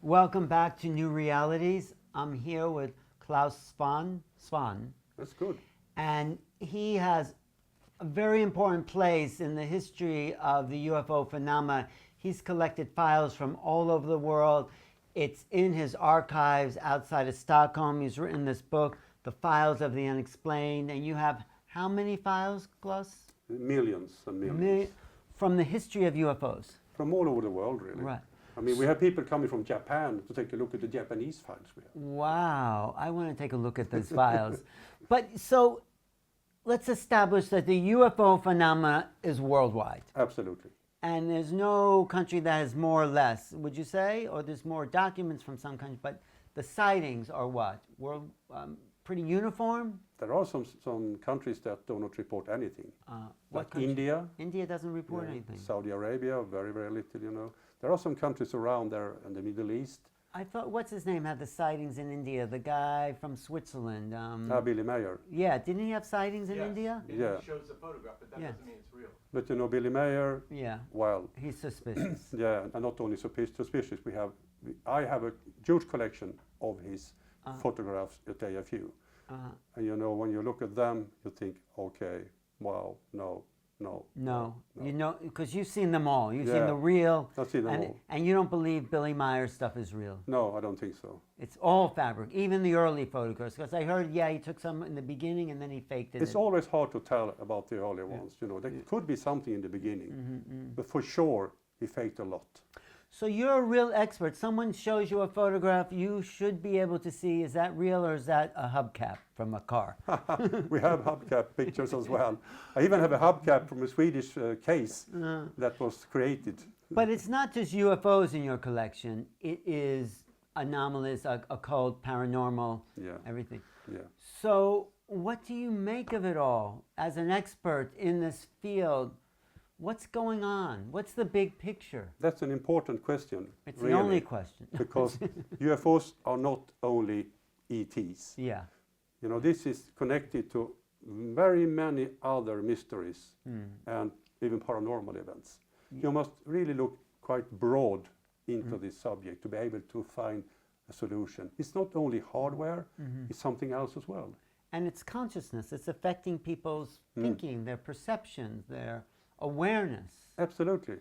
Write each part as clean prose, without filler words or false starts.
Welcome back to New Realities. I'm here with Claes Svahn. That's good. And he has a very important place in the history of the UFO phenomena. He's collected files from all over the world. It's in his archives outside of Stockholm. He's written this book, The Files of the Unexplained. And you have how many files, Claes? Millions and millions. From the history of UFOs? From all over the world, really. Right. I mean, we have people coming from Japan to take a look at the Japanese files we have. Wow, I want to take a look at those files. But so let's establish that the UFO phenomena is worldwide. Absolutely. And there's no country that has more or less, would you say? Or there's more documents from some countries, but the sightings are what? Pretty uniform? There are some countries that do not report anything. What like India. India doesn't report anything. Saudi Arabia, very, very little, you know. There are some countries around there in the Middle East. I thought, what's his name, had the sightings in India? The guy from Switzerland. Billy Mayer. Yeah, didn't he have sightings in India? Yeah. He shows the photograph, but that doesn't mean it's real. But you know, Billy Mayer, well... He's suspicious. Yeah, and not only suspicious, I have a huge collection of his photographs at AFU. And you know, when you look at them, you think, okay, wow, no. You know, because you've seen them all. You've seen the real. I've seen them all. And you don't believe Billy Meyer's stuff is real? No, I don't think so. It's all fabric, even the early photographs. Because I heard, he took some in the beginning and then he faked it. It's always hard to tell about the early ones. You know, there could be something in the beginning, but for sure, he faked a lot. So you're a real expert. Someone shows you a photograph, you should be able to see, is that real or is that a hubcap from a car? We have hubcap pictures as well. I even have a hubcap from a Swedish case that was created. But it's not just UFOs in your collection. It is anomalies, occult, paranormal, everything. Yeah. So what do you make of it all as an expert in this field? What's going on? What's the big picture? That's an important question. It's really, the only question. Because UFOs are not only ETs. Yeah. You know, this is connected to very many other mysteries and even paranormal events. You must really look quite broad into this subject to be able to find a solution. It's not only hardware, it's something else as well. And it's consciousness. It's affecting people's thinking, their perceptions, their awareness. Absolutely.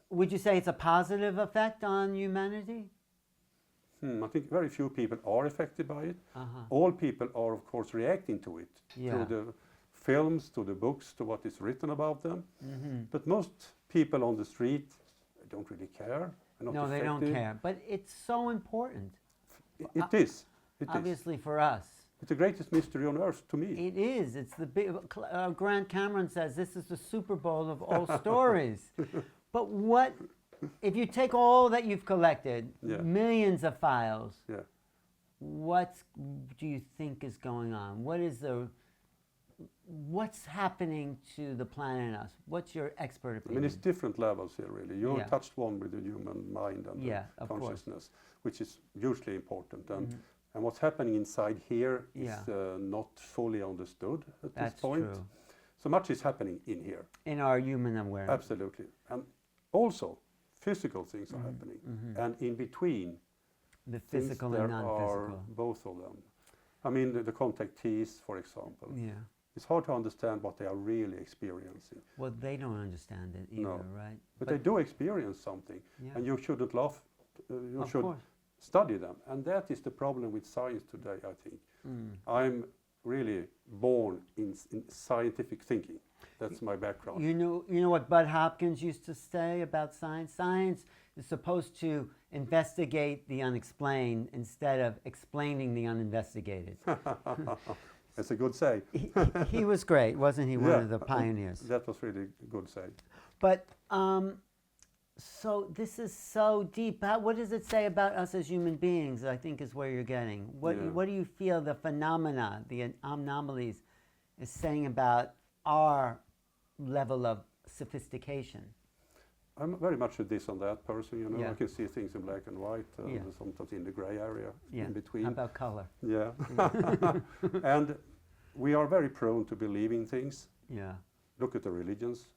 Would you say it's a positive effect on humanity? I think very few people are affected by it. All people are, of course, reacting to it through the films, to the books, to what is written about them. But most people on the street don't really care. No, they don't care. But it's so important. It is. Obviously for us. It's the greatest mystery on earth to me. It is. It's the big. Grant Cameron says this is the Super Bowl of all stories. But what if you take all that you've collected, millions of files? Yeah. What do you think is going on? What's happening to the planet and us? What's your expert opinion? I mean, it's different levels here, really. You touched one with the human mind and the consciousness, which is hugely important. And what's happening inside here is not fully understood at this point. True. So much is happening in here. In our human awareness. Absolutely. And also, physical things are happening. And in between, the physical and non-physical. There are both of them. I mean, the contactees, for example. Yeah. It's hard to understand what they are really experiencing. Well, they don't understand it either, right? But they do experience something. And you shouldn't laugh. You should study them. And that is the problem with science today, I think. I'm really born in scientific thinking. That's my background. You know what Bud Hopkins used to say about science? Science is supposed to investigate the unexplained instead of explaining the uninvestigated. That's a good say. He was great, wasn't he? One of the pioneers. That was really a good say. But so this is so deep. What does it say about us as human beings, I think is where you're getting. What do you feel the phenomena, the anomalies, is saying about our level of sophistication? I'm very much a this and that person, you know. I can see things in black and white, sometimes in the gray area in between. How about color? Yeah. And we are very prone to believing things. Yeah. Look at the religions.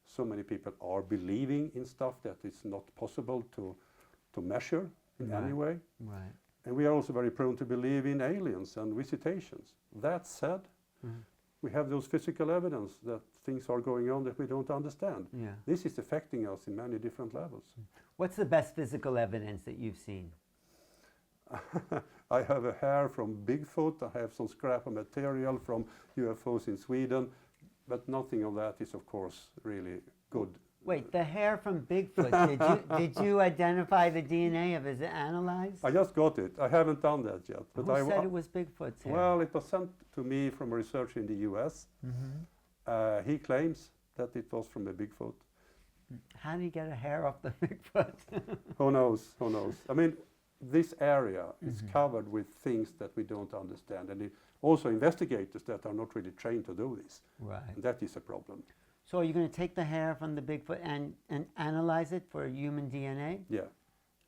So many people are believing in stuff that is not possible to measure. in Right. any way. Right. And we are also very prone to believe in aliens and visitations. That said, we have those physical evidence that things are going on that we don't understand. Yeah. This is affecting us in many different levels. What's the best physical evidence that you've seen? I have a hair from Bigfoot, I have some scrap of material from UFOs in Sweden, but nothing of that is, of course, really good. Wait, the hair from Bigfoot, did you identify the DNA of it? Is it analyzed? I just got it. I haven't done that yet. But Who said it was Bigfoot's hair? Well, it was sent to me from a researcher in the US. He claims that it was from a Bigfoot. How did he get a hair off the Bigfoot? Who knows? Who knows? I mean, this area is covered with things that we don't understand. And also investigators that are not really trained to do this. Right. And that is a problem. So are you going to take the hair from the Bigfoot and analyze it for human DNA? Yeah,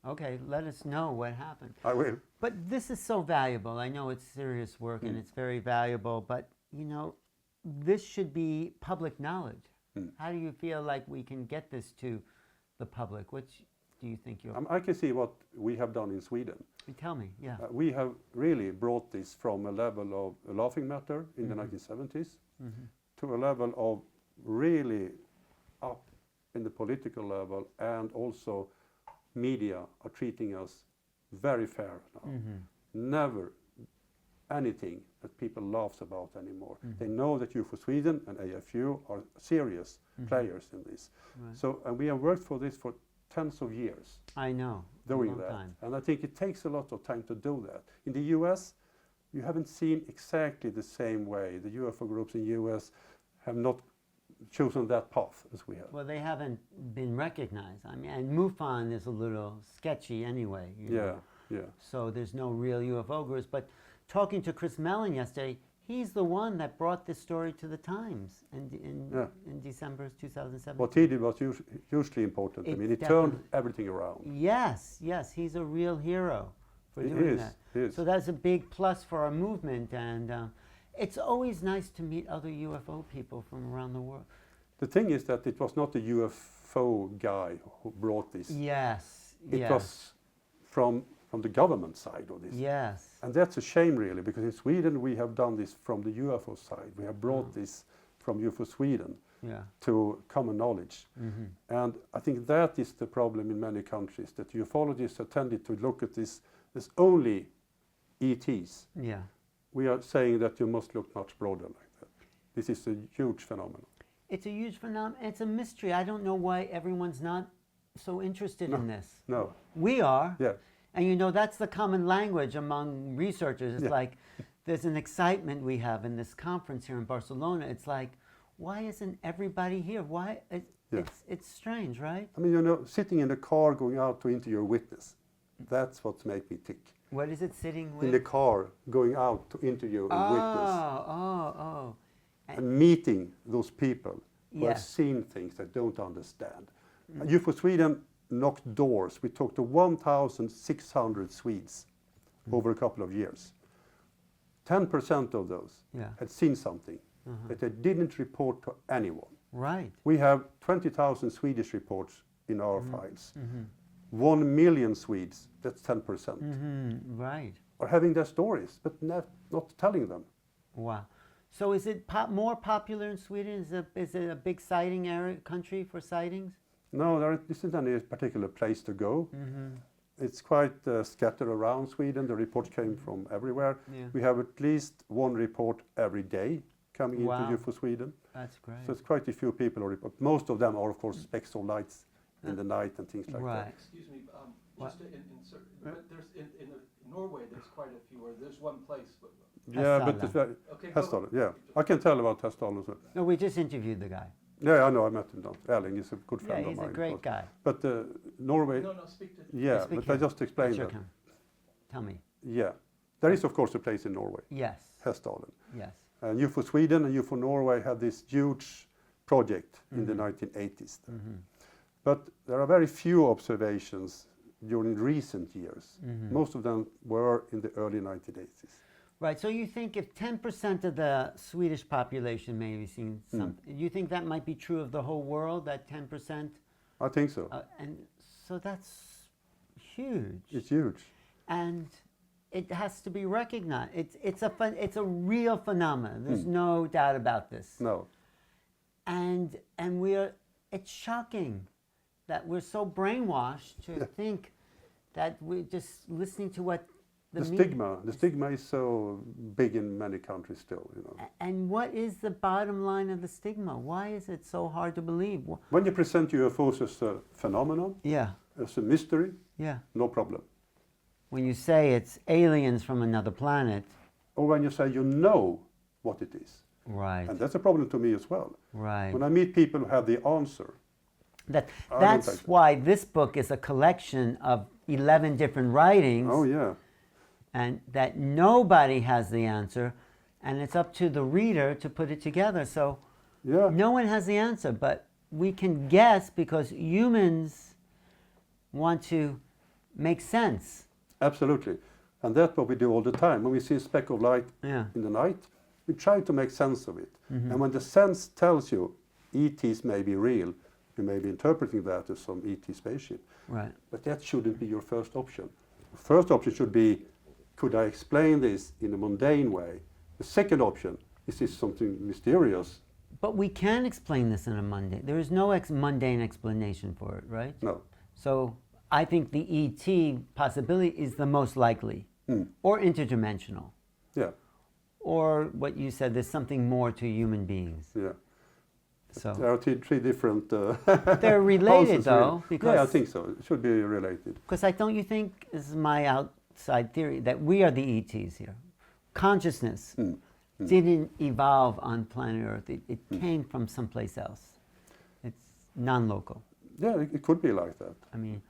Okay, let us know what happened. I will. But this is so valuable. I know it's serious work and it's very valuable, but you know, this should be public knowledge. How do you feel like we can get this to the public? Which do you think you're... I can see what we have done in Sweden. Tell me, yeah. We have really brought this from a level of a laughing matter in the 1970s to a level of really up in the political level, and also media are treating us very fair now. Never anything that people laughs about anymore. They know that UFO Sweden and AFU are serious players in this. Right. So, and we have worked for this for tens of years. I know. Doing long that. time. And I think it takes a lot of time to do that. In the US, you haven't seen exactly the same way. The UFO groups in US have not chosen that path as we have. Well, they haven't been recognized. I mean, and MUFON is a little sketchy anyway. You know. Yeah. So there's no real UFO groups. But talking to Chris Mellon yesterday, he's the one that brought this story to the Times in December 2007. What he did was hugely important. I It mean, it definitely- turned everything around. Yes, yes, he's a real hero for He doing is, that. he is. So that's a big plus for our movement, and it's always nice to meet other UFO people from around the world. The thing is that it was not the UFO guy who brought this. Yes, It yes, was from the government side of this. yes. And that's a shame, really, because in Sweden we have done this from the UFO side. We have brought this from UFO Sweden Yeah. to common knowledge. And I think that is the problem in many countries, that ufologists have tended to look at this as only ETs. Yeah. We are saying that you must look much broader like that. This is a huge phenomenon. It's a huge phenomenon. It's a mystery. I don't know why everyone's not so interested in this. No, We are. yeah, And you know, that's the common language among researchers. It's Yeah. like there's an excitement we have in this conference here in Barcelona. It's like, why isn't everybody here? Why? Yeah. It's strange, right? I mean, you know, sitting in the car going out to interview a witness, that's what makes me tick. What is it sitting with? In the car going out to interview a witness Oh. and meeting those people who have Yes. seen things they don't understand. UFO Sweden knocked doors. We talked to 1,600 Swedes over a couple of years. 10% of those Yeah. had seen something that they didn't report to anyone. Right. We have 20,000 Swedish reports in our files. 1 million Swedes, that's 10%, Right. are having their stories, but not telling them. Wow. So is it more popular in Sweden? Is it a big sighting area country for sightings? No, there isn't any particular place to go. It's quite scattered around Sweden. The reports came from everywhere. Yeah. We have at least one report every day coming Wow. into UFO Sweden. That's great. So it's quite a few people who report. Most of them are, of course, spectral lights in the night and things like Right. Excuse me, What? just to insert, but there's in Norway, there's quite a few, or there's one place, but, that. Yeah, but Hestala. it's very, okay. go- Hestala, yeah. I can tell about Hestala as well. No, we just interviewed the guy. Yeah, I know, I met him down. Erling is a good Yeah, friend of he's mine. a great guy. But Norway, No, speak to. yeah, Speak but I here. just explained It's your that. turn. Tell me. Yeah, there is of course a place in Norway, Yes. Hestalen. Yes. And UFO Sweden and UFO Norway had this huge project in the 1980s. But there are very few observations during recent years. Most of them were in the early 1980s. Right. So you think if 10% of the Swedish population maybe seen something, you think that might be true of the whole world? That 10%? I think so. And so that's huge. It's huge. And it has to be recognized. It's a real phenomenon. There's no doubt about this. No. And it's shocking that we're so brainwashed to think that we're just listening to what The stigma is so big in many countries still, you know. And what is the bottom line of the stigma? Why is it so hard to believe? When you present UFOs as a phenomenon, Yeah, as a mystery, yeah. no problem. When you say it's aliens from another planet, Or when you say you know what it is. right, And that's a problem to me as well. right. When I meet people who have the answer, I don't That's take that. why this book is a collection of 11 different writings, oh yeah, and that nobody has the answer, and it's up to the reader to put it together. So yeah, no one has the answer, but we can guess because humans want to make sense. absolutely. And that's what we do all the time. When we see a speck of light Yeah. in the night, we try to make sense of it. And when the sense tells you ETs may be real, you may be interpreting that as some ET spaceship. Right. But that shouldn't be your first option. The first option should be, could I explain this in a mundane way? The second option, is this something mysterious? But we can explain this in a mundane. There is no mundane explanation for it, right? No. So I think the ET possibility is the most likely, or interdimensional, Yeah, or what you said. There's something more to human beings. yeah. So There are three different. they're related, houses, though, really. because Yeah, I think so. It should be related. Because don't you think, this is my outside theory, that we are the ETs here? Consciousness didn't evolve on planet Earth. It came from someplace else. It's non-local. Yeah, it could be like that. I mean,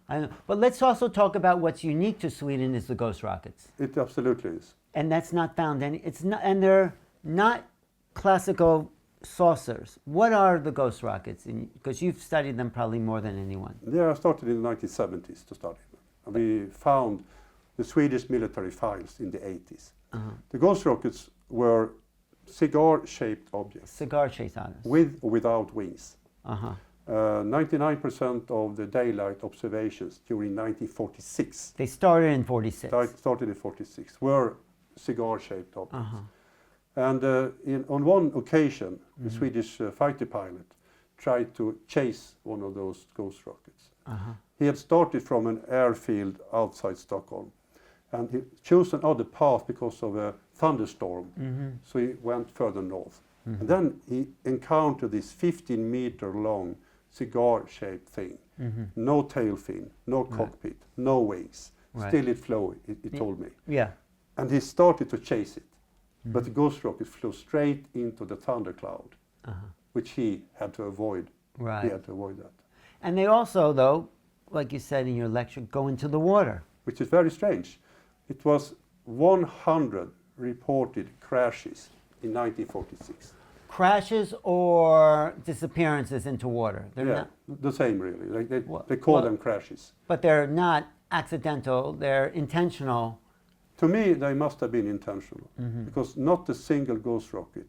I don't know. But let's also talk about what's unique to Sweden is the ghost rockets. It absolutely is. And that's not found and they're not classical saucers. What are the ghost rockets? Because you've studied them probably more than anyone. Yeah, I started in the 1970s to study them. And we found the Swedish military files in the 80s. The ghost rockets were cigar-shaped objects Cigar-shaped others. with or without wings. Uh-huh. 99% of the daylight observations during 1946, They started in 46. started in 46, were cigar-shaped objects. And on one occasion, the Swedish fighter pilot tried to chase one of those ghost rockets. He had started from an airfield outside Stockholm, and he chose another path because of a thunderstorm, so he went further north. And then he encountered this 15-meter-long cigar-shaped thing. No tail fin, no cockpit, no wings. Right. Still it flew, he told me. Yeah. And he started to chase it. But the ghost rocket flew straight into the thundercloud, which he had to avoid. Right. He had to avoid that. And they also, though, like you said in your lecture, go into the water. Which is very strange. It was 100 reported crashes in 1946. Crashes or disappearances into water. They're Yeah, not, the same really. Like Well- they call well- them crashes. but they're not accidental. They're intentional. To me, they must have been intentional because not a single ghost rocket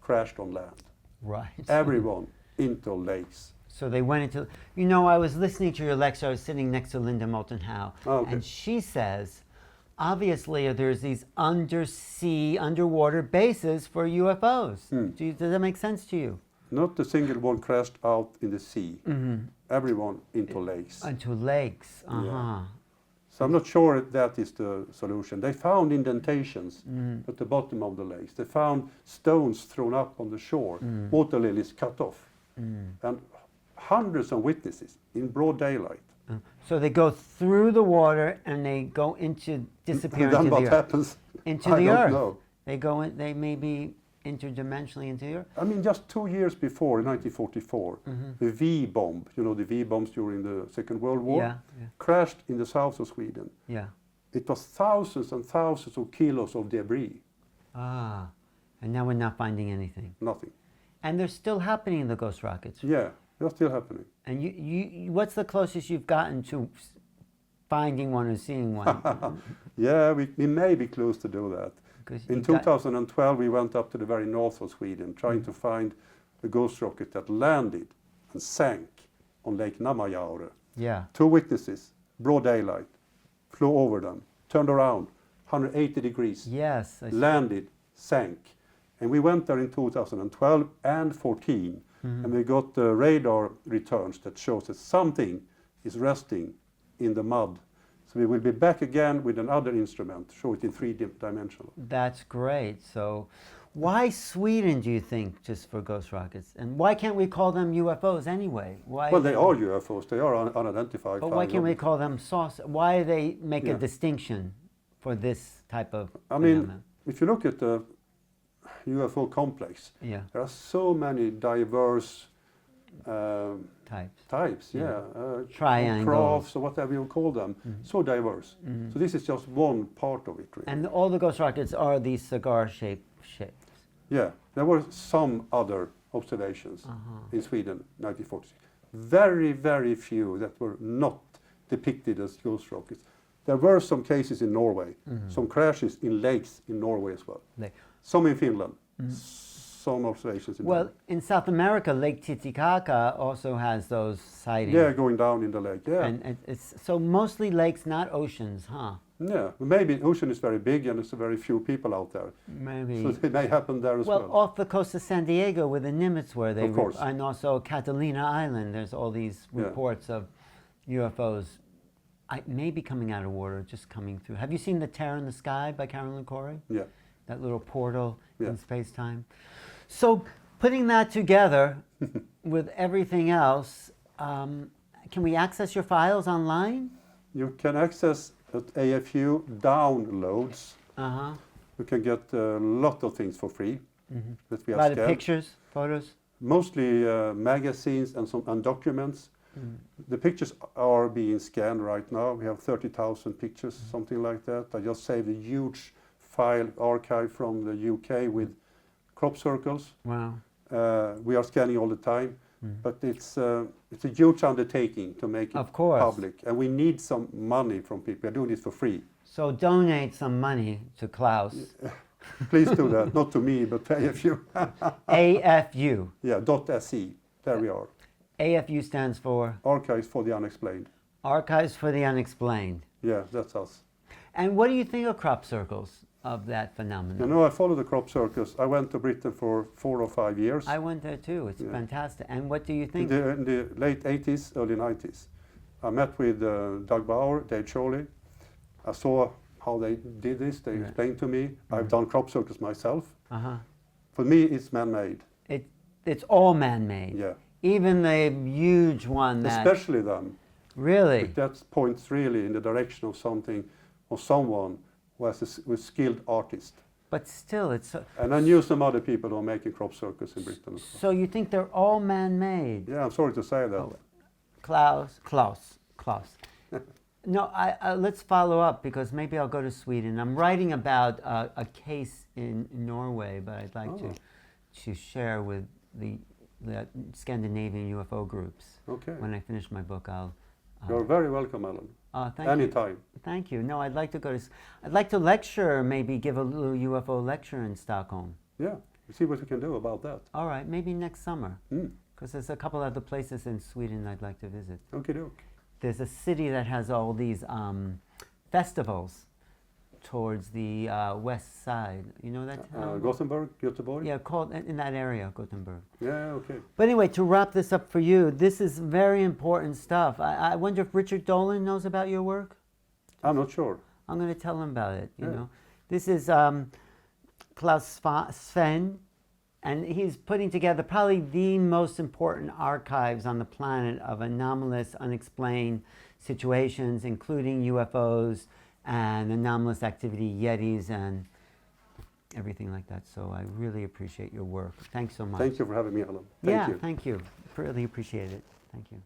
crashed on land. Right. Everyone into lakes. So they went into. You know, I was listening to your lecture. I was sitting next to Linda Moulton Howe, Oh, okay. and she says, obviously, there's these underwater bases for UFOs. Does that make sense to you? Not a single one crashed out in the sea. Everyone into lakes. Into lakes. Uh-huh. So I'm not sure that is the solution. They found indentations at the bottom of the lakes. They found stones thrown up on the shore, water lilies cut off, and hundreds of witnesses in broad daylight. So they go through the water and they go into disappear And then into what the earth. happens? Into I the don't earth. know. They go in. They may be interdimensionally into the earth. I mean, just 2 years before, in 1944, the V bomb, you know, the V bombs during the Second World War, Yeah. crashed in the south of Sweden. Yeah. It was thousands and thousands of kilos of debris. Ah. And now we're not finding anything. Nothing. And they're still happening in the ghost rockets. Yeah, they're still happening. And you what's the closest you've gotten to finding one or seeing one? Yeah, we may be close to do that. 'Cause In you got- 2012, we went up to the very north of Sweden trying to find a ghost rocket that landed and sank on Lake Namajaure. Yeah. 2 witnesses broad daylight, flew over them, turned around, 180 degrees, Yes. landed, sank. And we went there in 2012 and 14, and we got the radar returns that shows that something is resting in the mud. So we will be back again with another instrument, show it in three-dimensional. That's great. So why Sweden, do you think, just for ghost rockets? And why can't we call them UFOs anyway? Why? Well, they are UFOs. They are unidentified. But why can't we call them sauce? Why do they make a Yeah. distinction for this type of I mean, phenomenon? if you look at the UFO complex, Yeah, there are so many diverse types. types, Triangles. crafts or whatever you call them, so diverse. Mhm. So this is just one part of it, really. And all the ghost rockets are these cigar-shaped shapes. Yeah, there were some other observations Uh-huh. in Sweden, 1946. Very, very few that were not depicted as ghost rockets. There were some cases in Norway, some crashes in lakes in Norway as well. Lake. Some in Finland, some observations in Well, Denmark. in South America, Lake Titicaca also has those sightings. Yeah, going down in the lake, yeah. And it's so mostly lakes, not oceans, huh? Yeah, maybe the ocean is very big and there's very few people out there. Maybe. So it may happen there as well. Well, off the coast of San Diego, where the Nimitz were, Of course. and also Catalina Island. There's all these Yeah. reports of UFOs, maybe coming out of water, just coming through. Have you seen The Terror in the Sky by Carolyn Corey? Yeah. That little portal Yeah. in space-time. So, putting that together with everything else, can we access your files online? You can access at AFU downloads. Uh-huh. You can get a lot of things for free that we A have lot of scanned. pictures, photos. Mostly magazines and documents. The pictures are being scanned right now. We have 30,000 pictures, something like that. I just saved a huge file archive from the UK with crop circles. Wow. We are scanning all the time, but it's a huge undertaking to make it Of course. public, and we need some money from people. We're doing this for free. So donate some money to Klaus. Please do that, not to me, but to AFU. AFU. Yeah, .se. There we are. AFU stands for Archives for the Unexplained. Archives for the Unexplained. Yeah, that's us. And what do you think of crop circles, of that phenomenon? You know, I follow the crop circus. I went to Britain for 4 or 5 years. I went there too. It's Yeah. fantastic. And what do you In think? the late 80s, early 90s. I met with Doug Bauer, Dave Chorley. I saw how they did this. They Right. explained to me. I've done crop circles myself. Uh-huh. For me, it's man-made. It's all man-made. Yeah. Even the huge one that Especially them. really. That points really in the direction of something or someone who was a skilled artist. But still, it's so, And I knew some other people who are making crop circles in Britain as well. so you think they're all man-made? Yeah, I'm sorry to say that. Oh, Klaus. No, let's follow up because maybe I'll go to Sweden. I'm writing about a case in Norway, but I'd like to share with the Scandinavian UFO groups. Okay. When I finish my book, I'll. You're very welcome, Alan. Thank you. Anytime. Thank you. No, I'd like to go to. I'd like to lecture. Maybe give a little UFO lecture in Stockholm. Yeah, see what we can do about that. All right, maybe next summer. Mm. Because there's a couple other places in Sweden I'd like to visit. Okay, doke. There's a city that has all these festivals towards the west side. You know that town? Gothenburg, Göteborg? Yeah, called in that area, Gothenburg. Yeah, okay. But anyway, to wrap this up for you, this is very important stuff. I wonder if Richard Dolan knows about your work? I'm not sure. I'm going to tell him about it, you Yeah. know. This is Claes Svahn, and he's putting together probably the most important archives on the planet of anomalous, unexplained situations, including UFOs and anomalous activity, Yetis, and everything like that. So I really appreciate your work. Thanks so much. Thank you for having me, Alan. Yeah, Thank you. thank you. Really appreciate it. Thank you.